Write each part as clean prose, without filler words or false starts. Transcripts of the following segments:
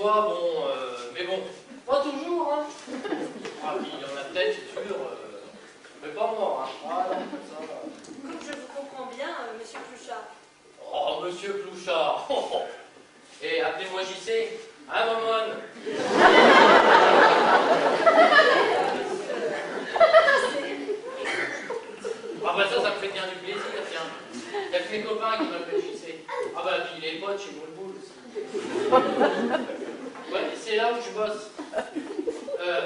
soie, bon, mais bon, pas toujours, hein. Ah, puis il y en a peut-être, c'est sûr, mais pas moi, hein. Ah, non, ça va. Comme je vous comprends bien, monsieur Clouchard. Oh, monsieur Clouchard. Oh, oh. Et appelez-moi JC, hein, Momone? Ah bah ça me fait bien du plaisir, tiens. Il y a que mes copains qui m'appellent JC. Ah bah puis les potes chez Boulboul aussi. Ouais, c'est là où je bosse.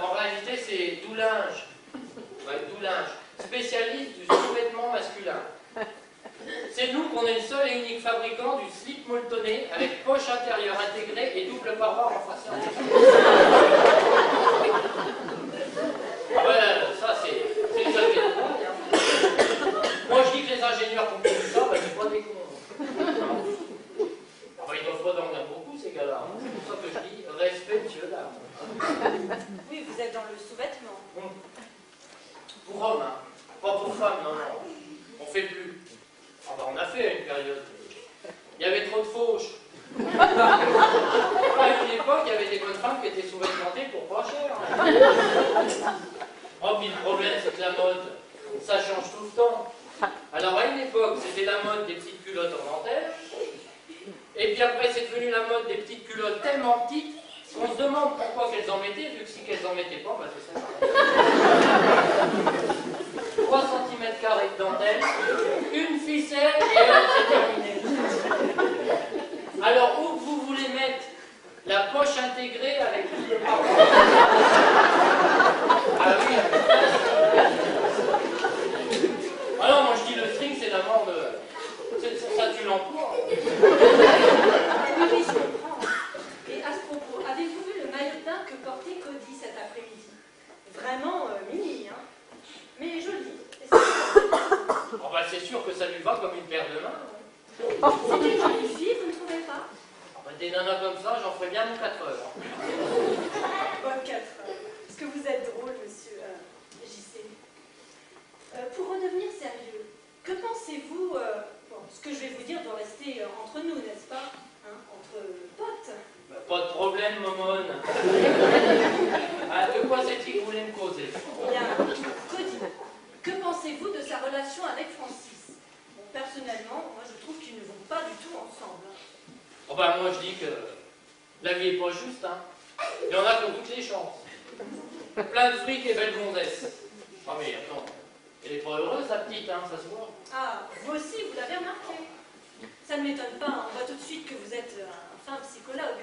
En réalité, c'est Doulinge. Ouais, Doulinge. Spécialiste du sous-vêtement masculin. C'est nous qu'on est le seul et unique fabricant du slip molletonné avec poche intérieure intégrée et double paroi renforcée en dessous. Ouais, ça c'est les avions de travail, hein. Moi je dis que les ingénieurs qui ont connu ça, bah, c'est pas des cons. Ah, bah, ils doivent pas dormir beaucoup ces gars-là. C'est pour ça que je dis respect, monsieur, là. Oui, vous êtes dans le sous-vêtement. Pour hommes, hein. Pas pour femmes, non, non. On fait plus. Ah bah on a fait à une période. Il y avait trop de fauches. À une époque, il y avait des bonnes femmes qui étaient sous-vêtementées pour pas cher. Oh, puis le problème, c'est que la mode, ça change tout le temps. Alors à une époque, c'était la mode des petites culottes en dentelle. Et puis après, c'est devenu la mode des petites culottes tellement petites qu'on se demande pourquoi qu'elles en mettaient, vu que si qu'elles en mettaient pas, bah c'est ça. 3 cm² de dentelle, une ficelle et hop, c'est terminé. Alors, où vous voulez mettre la poche intégrée avec tout le paroi? Ah oui. Ah non, moi je dis le string, c'est la mort de... Ça tue l'emploi. Oui, je comprends. Et à ce propos, avez-vous vu le maillot de bain que portait Cody cet après-midi? Vraiment mini, hein? Mais joli. Oh bah c'est sûr que ça lui va comme une paire de mains. C'est une jolie fille, vous ne trouvez pas? Oh bah des nanas comme ça, j'en ferais bien mon 4 heures. Bonne 4 heures. Est-ce que vous êtes drôle, monsieur JC? Pour redevenir sérieux, que pensez-vous... bon, ce que je vais vous dire doit rester entre nous, n'est-ce pas? Hein, entre potes. Bah, pas de problème, Momone. Ah, de quoi c'est-il que vous voulez me causer? Bien, Cody, que pensez-vous de sa relation avec Francis? Bon, personnellement, moi je trouve qu'ils ne vont pas du tout ensemble. Oh bah moi je dis que la vie est pas juste, hein. Il y en a qui ont toutes les chances. Plein de fric et belles gonzesses. Ah mais attends, elle est pas heureuse la petite, hein, ça se voit. Ah, vous aussi, vous l'avez remarqué. Ça ne m'étonne pas, on voit tout de suite que vous êtes un fin psychologue.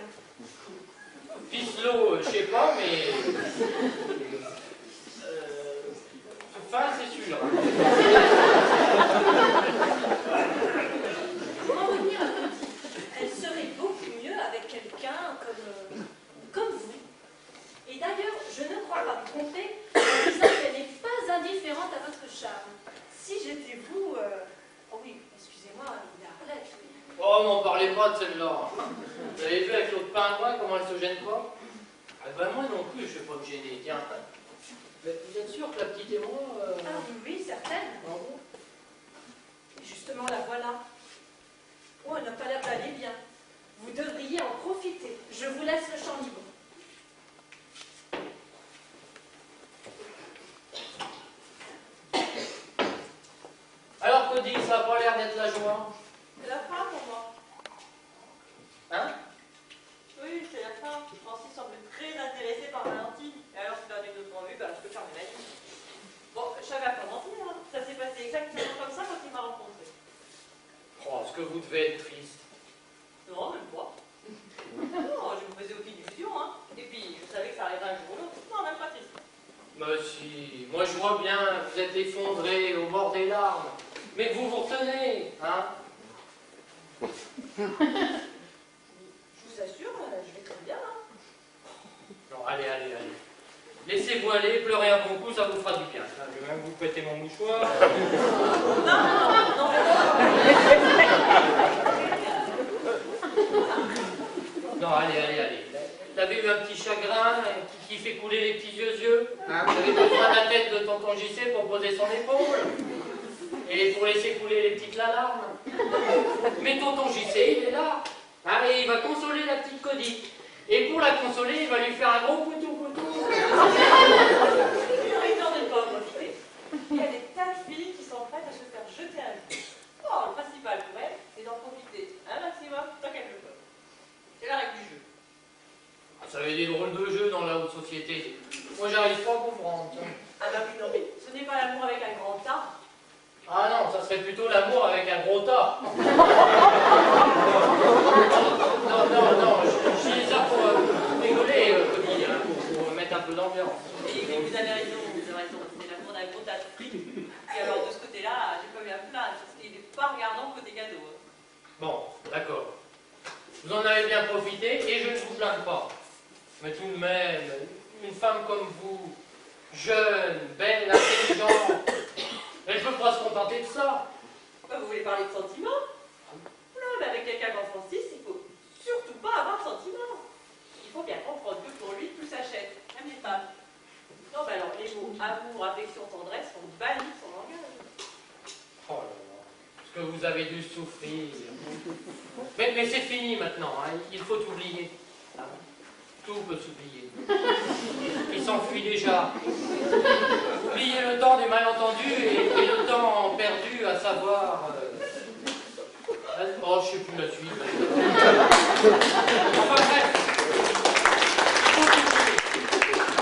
Ficelot, je sais pas, mais... Fin, c'est sûr. Pour en revenir à Cody, elle serait beaucoup mieux avec quelqu'un comme vous. Et d'ailleurs, je ne crois pas me tromper en disant qu'elle n'est pas indifférente à votre charme. Si j'étais vous... Oh oui, excusez-moi, il est Arlette, oui. Oh, m'en parlez pas de celle-là. Vous avez vu avec l'autre pingouin comment elle se gêne pas? Ah ben moi non plus, je ne vais pas me gêner. Tiens, vous êtes sûr que la petite et moi... Ah oui, certaine. Ah bon? Et justement, la voilà. Oh, elle n'a pas l'air d'aller bien. Vous devriez en profiter. Je vous laisse le champ libre. Alors Cody, ça n'a pas l'air d'être la joie. C'est la fin pour moi. Hein? Oui, c'est la fin. Francis semble très intéressé par Valentine. Et alors, si l'un des deux s'en vue, bah, je peux fermer ma vie. Bon, je savais à quoi mentir, hein. Ça s'est passé exactement comme ça quand il m'a rencontré. Oh, est-ce que vous devez être triste? Non, même pas. Non, je me faisais aucune illusion, hein. Et puis, je savais que ça arriverait un jour ou l'autre. Non, même pas triste. Mais si, moi je vois bien, vous êtes effondré au bord des larmes. Mais vous vous retenez, hein? Je vous assure, je vais très bien, hein. Non, allez. Laissez-vous aller, pleurez un bon coup, ça vous fera du bien. Je vais même vous prêter mon mouchoir. Non, allez. Vous avez eu un petit chagrin qui fait couler les petits yeux, hein? Vous avez besoin de la tête de tonton JC pour poser son épaule et pour laisser couler les petites larmes. Mais tonton JC, il est là, hein, et il va consoler la petite Cody. Et pour la consoler, il va lui faire un gros couteau. Il n'en est pas profité. Il y a des tas de filles qui sont prêtes à se faire jeter un coup. Oh, le principal pour elle, c'est d'en profiter un maximum tant qu'elle le peut. C'est la règle du jeu. Ça avait des drôles de jeux dans la haute société. Moi, j'arrive pas à comprendre. Ah bah oui, non, mais ce n'est pas l'amour avec un grand tas. Ah non, ça serait plutôt l'amour avec un gros tas. Non, je dis ça pour rigoler, Cody, hein, pour mettre un peu d'ambiance. Et vous avez raison, c'est l'amour d'un gros tas de fric. Et alors de ce côté-là, j'ai pas eu à me plaindre, parce qu'il n'est pas regardant côté cadeau. Bon, d'accord. Vous en avez bien profité et je ne vous plains pas. Mais tout de même, une femme comme vous, jeune, belle, intelligente, elle ne peut pas se contenter de ça. Vous voulez parler de sentiments? Non, mais avec quelqu'un comme Francis, il faut surtout pas avoir de sentiments. Il faut bien comprendre que pour lui, tout s'achète, même les femmes. Non, mais alors, les mots amour, affection, tendresse sont bannis de son langage. Oh là là, ce que vous avez dû souffrir. Mais c'est fini maintenant, hein. Il faut oublier. Tout peut s'oublier. Il s'enfuit déjà. Oubliez le temps des malentendus et le temps perdu à savoir... Oh, je ne sais plus la suite. Enfin bref.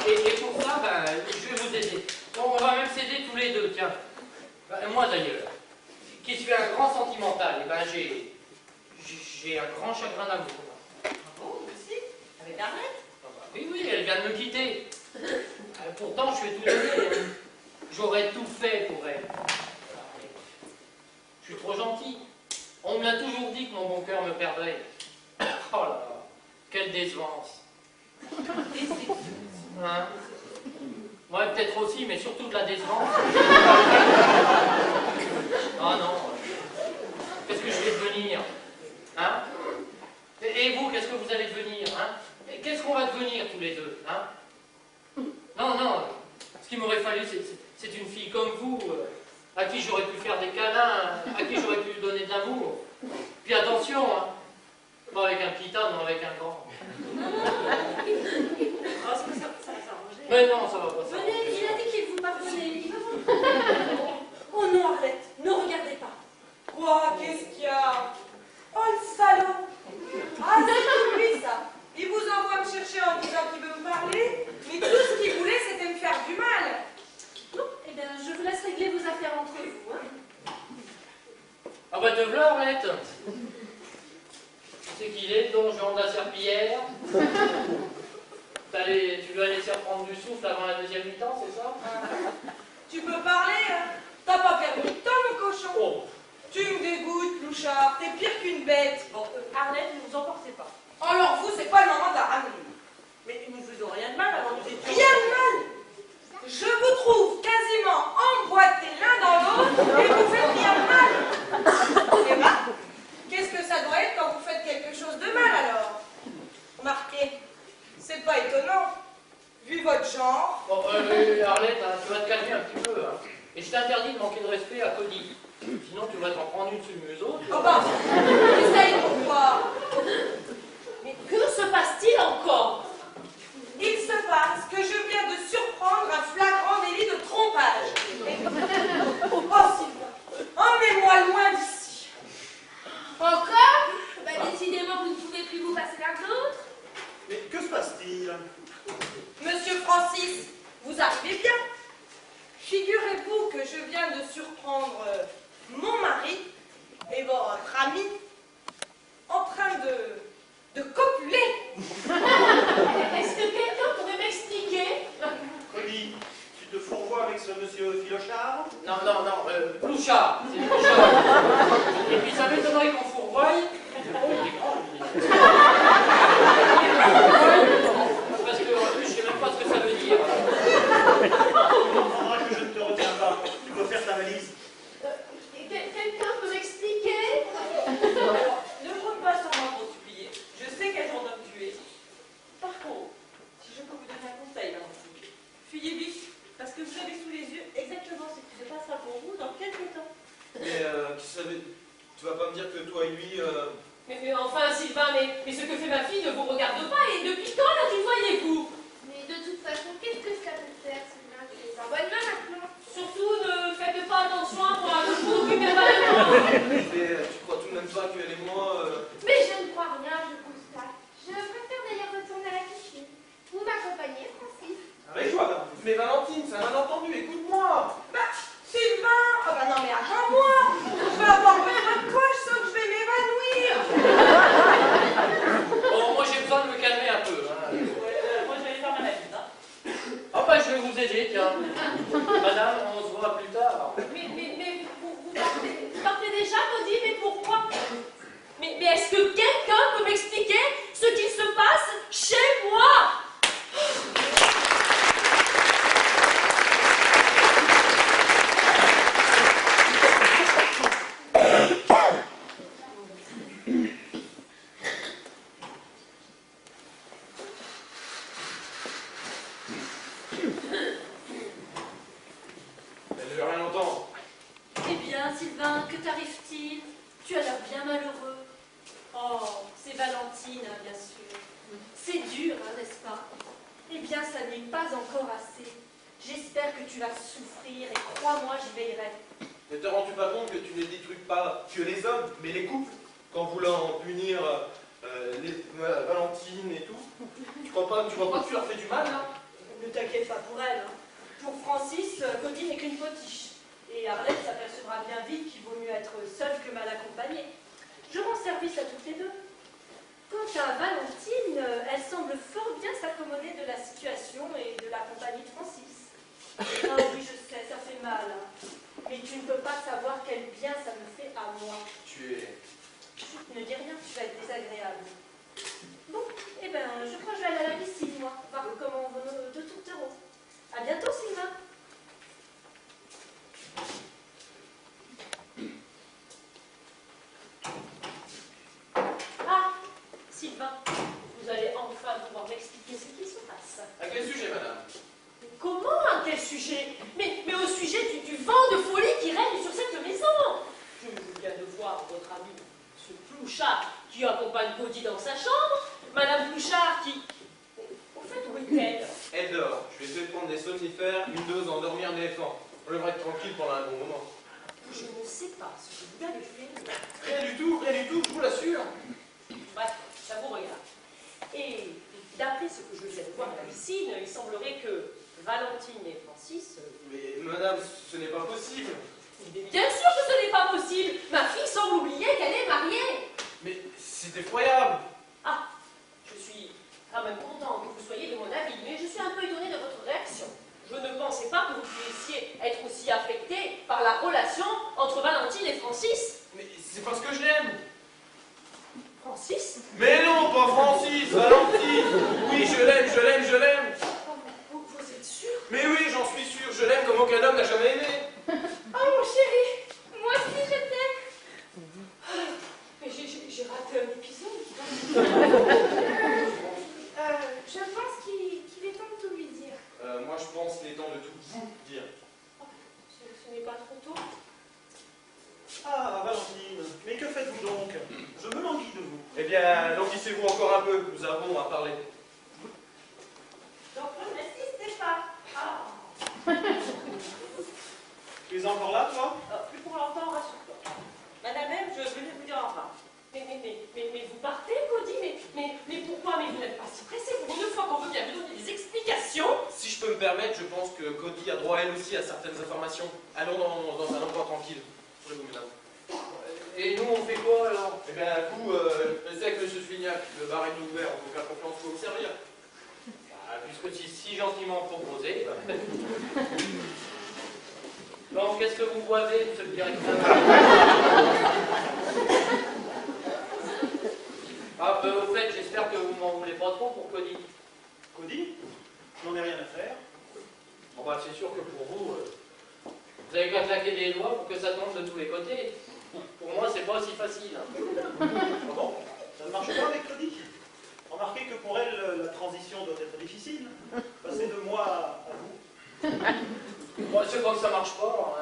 Et pour ça, ben, je vais vous aider. Bon, on va même s'aider tous les deux, tiens. Ben, moi d'ailleurs, qui suis un grand sentimental, et ben j'ai un grand chagrin d'amour. Ah bon, vous aussi? Avec Arlette? Oui, elle vient de me quitter. Pourtant, je suis tout donné. J'aurais tout fait pour elle. Je suis trop gentil. On me l'a toujours dit que mon bon cœur me perdrait. Oh là là, quelle décevance. Hein? Ouais, peut-être aussi, mais surtout de la décevance. Ah non. Qu'est-ce que je vais devenir? Hein? Et vous, qu'est-ce que vous allez devenir? Hein? Qu'est-ce qu'on va devenir tous les deux, hein? Non, ce qu'il m'aurait fallu, c'est une fille comme vous, à qui j'aurais pu faire des câlins, à qui j'aurais pu donner de l'amour. Puis attention, hein, pas avec un petit homme, non avec un grand. Oh, ça va s'arranger. Mais non, ça va pas ça. Venez, il a dit qu'il vous pardonnait. Il va vous... Oh non, Arlette, ne regardez pas. Quoi? Qu'est-ce qu'il y a? Oh, le salaud! Ah, c'est pour lui, ça! Il vous envoie me chercher en disant qu'il veut me parler, mais tout ce qu'il voulait, c'était me faire du mal! Non, eh bien, je vous laisse régler vos affaires entre vous. Hein. Ah bah te voilà, Arlette. Tu sais qu'il est, le donjon de la Serpillière. Tu lui as laissé reprendre du souffle avant la deuxième mi-temps, c'est ça? Tu peux parler, hein? T'as pas perdu de temps, mon cochon! Oh. Tu me dégoûtes, Louchard, t'es pire qu'une bête! Bon, Arlette, ne vous emportez pas. Alors vous, c'est pas le moment de la ramener. Mais nous ne faisons rien de mal avant nous étions... Rien de mal! Je vous trouve quasiment emboîtés l'un dans l'autre et vous faites rien de mal! Et bah, qu'est-ce que ça doit être quand vous faites quelque chose de mal alors? Remarquez, c'est pas étonnant, vu votre genre. Bon, Arlette, hein, tu vas te calmer un petit peu. Hein. Et je t'interdis de manquer de respect à Cody. Sinon, tu vas t'en prendre une sur le museau. Oh bah, essaye pourquoi? Mais que se passe-t-il encore? Il se passe que je viens de surprendre un flagrant délit de trompage. Oh Sylvain, emmenez-moi loin d'ici. Encore? Bah, décidément, vous ne pouvez plus vous passer l'un de l'autre. Mais que se passe-t-il? Monsieur Francis, vous arrivez bien. Figurez-vous que je viens de surprendre mon mari et votre ami en train de copuler. Est-ce que quelqu'un pourrait m'expliquer? Cody, tu te fourvoies avec ce monsieur Filochard? Non, Plouchard, c'est Plouchard. Et puis ça m'étonnerait qu'on fourvoie. Oh, il est grand, lui. Parce que en plus, je sais même pas ce que ça veut dire. Tu comprendras que je ne te retiens pas. Tu peux faire ta valise. Quelqu'un peut m'expliquer? Alors, ne compte pas sur moi pour supplier. Je sais quel genre d'homme tu es. Par contre, si je peux vous donner un conseil, madame, fuyez vite, parce que vous avez sous les yeux exactement ce qui se passera pour vous dans quelques temps. Mais qui savait? Tu vas pas me dire que toi et lui, Mais enfin, Sylvain, mais ce que fait ma fille ne vous regarde pas, et depuis quand l'as-tu voyez-vous? Mais de toute façon, qu'est-ce que ça peut faire, Sylvain? Tu es en bonne main maintenant. Surtout, ne faites pas attention à moi, je vous occupez pas de moi. Mais tu crois tout de même pas qu'elle et moi... Mais je ne crois rien, je constate. Je préfère d'ailleurs retourner à la piscine. Vous m'accompagnez, Francis? Avec toi. Mais Valentine, c'est un malentendu, écoute-moi. Bah, Sylvain! Ah bah non mais attends-moi! Je vais avoir besoin de toi, je sens que je vais m'évanouir! Bon, moi j'ai besoin de me calmer un peu. Hein. Moi, je vais aller faire ma valise, hein. Ah bah je vais vous aider, tiens. Madame, on se voit plus tard. Mais vous partez déjà, Cody, mais pourquoi? Mais est-ce que quelqu'un peut m'expliquer ce qui se passe chez moi? Elle ne veut rien entendre. Eh bien, Sylvain, que t'arrive-t-il? Tu as l'air bien malheureux. Oh, c'est Valentine, hein, bien sûr. C'est dur, hein, n'est-ce pas? Eh bien, ça n'est pas encore assez. J'espère que tu vas souffrir et crois-moi, j'y veillerai. Ne te rends-tu pas compte que tu ne détruis pas que les hommes, mais les couples, qu'en voulant punir Valentine et tout? Tu crois pas que tu leur fais du mal, là? Ne t'inquiète pas pour elle. Hein. Pour Francis, Cody n'est qu'une potiche. Et Arlette s'apercevra bien vite qu'il vaut mieux être seul que mal accompagné. Je rends service à toutes les deux. Quant à Valentine, elle semble fort bien s'accommoder de la situation et de la compagnie de Francis. Ah oui, je sais, ça fait mal. Hein. Mais tu ne peux pas savoir quel bien ça me fait à moi. Tu es... Chut, ne dis rien, tu vas être désagréable. Bon, eh ben, je crois que je vais aller à la piscine, moi, voir comment vont nos deux tourtereaux. À bientôt, Sylvain. Ah, Sylvain, vous allez enfin pouvoir m'expliquer ce qui se passe. À quel sujet, madame? Comment? À quel sujet? Mais au sujet du vent de folie qui règne sur cette maison. Je viens de voir votre ami, ce Plouchard, qui accompagne Cody dans sa chambre. Madame Plouchard qui... Au fait, où est-elle? Elle dort. Je lui ai fait prendre des somnifères, une dose en dormir un éléphant. On devrait être tranquille pendant un bon moment. Je ne sais pas ce que vous avez fait. Rien du tout, je vous l'assure. Bref, ça vous regarde. Et d'après ce que je viens de voir à la piscine, il semblerait que Valentine et Francis... Mais madame, ce n'est pas possible. Mais bien sûr que ce n'est pas possible. Ma fille semble oublier qu'elle est mariée. Mais c'est effroyable. Ah, je suis quand même contente que vous soyez de mon avis, mais je suis un peu étonnée de votre réaction. Je ne pensais pas que vous puissiez être aussi affecté par la relation entre Valentine et Francis. Mais c'est parce que je l'aime. Francis? Mais non, pas Francis, Valentine. Oui, je l'aime. Vous êtes sûr? Mais oui, j'en suis sûr, je l'aime comme aucun homme n'a jamais aimé. Oh mon chéri, moi aussi je t'aime. Mais j'ai raté un épisode. Je pense qu'il est temps de tout lui dire. Moi, je pense qu'il est temps de tout vous dire. Ce n'est pas trop tôt. Ah, Valentine, mais que faites-vous donc? Je me languis de vous. Eh bien, languissez-vous encore un peu, nous avons à parler. Donc, ne n'insistez pas. Ah. Tu es encore là, toi? Plus pour longtemps, rassure-toi. Madame M, je venais vous dire au revoir. Mais vous partez, Cody? Mais pourquoi? Mais vous n'êtes pas si pressé. Pour une fois qu'on veut bien vous donner des explications. Si je peux me permettre, je pense que Cody a droit elle aussi à certaines informations. Allons dans un endroit tranquille. Pour vous, mesdames. Et nous, on fait quoi alors? Eh bien, vous, restez avec M. Svignac, le bar est ouvert, on peut faire confiance pour vous servir. Bah, puisque tu es si gentiment proposé. Bon, qu'est-ce que vous boivez, monsieur le directeur? Ah, au fait, j'espère que vous m'en voulez pas trop pour Cody. Cody? Je n'en ai rien à faire. Bon, bah, c'est sûr que pour vous, vous avez qu'à claquer des doigts pour que ça tombe de tous les côtés. Pour moi, c'est pas aussi facile. Ah bon? Ça ne marche pas avec Cody? Remarquez que pour elle, la transition doit être difficile. Passer de moi à vous. Bon, c'est quand ça marche pas.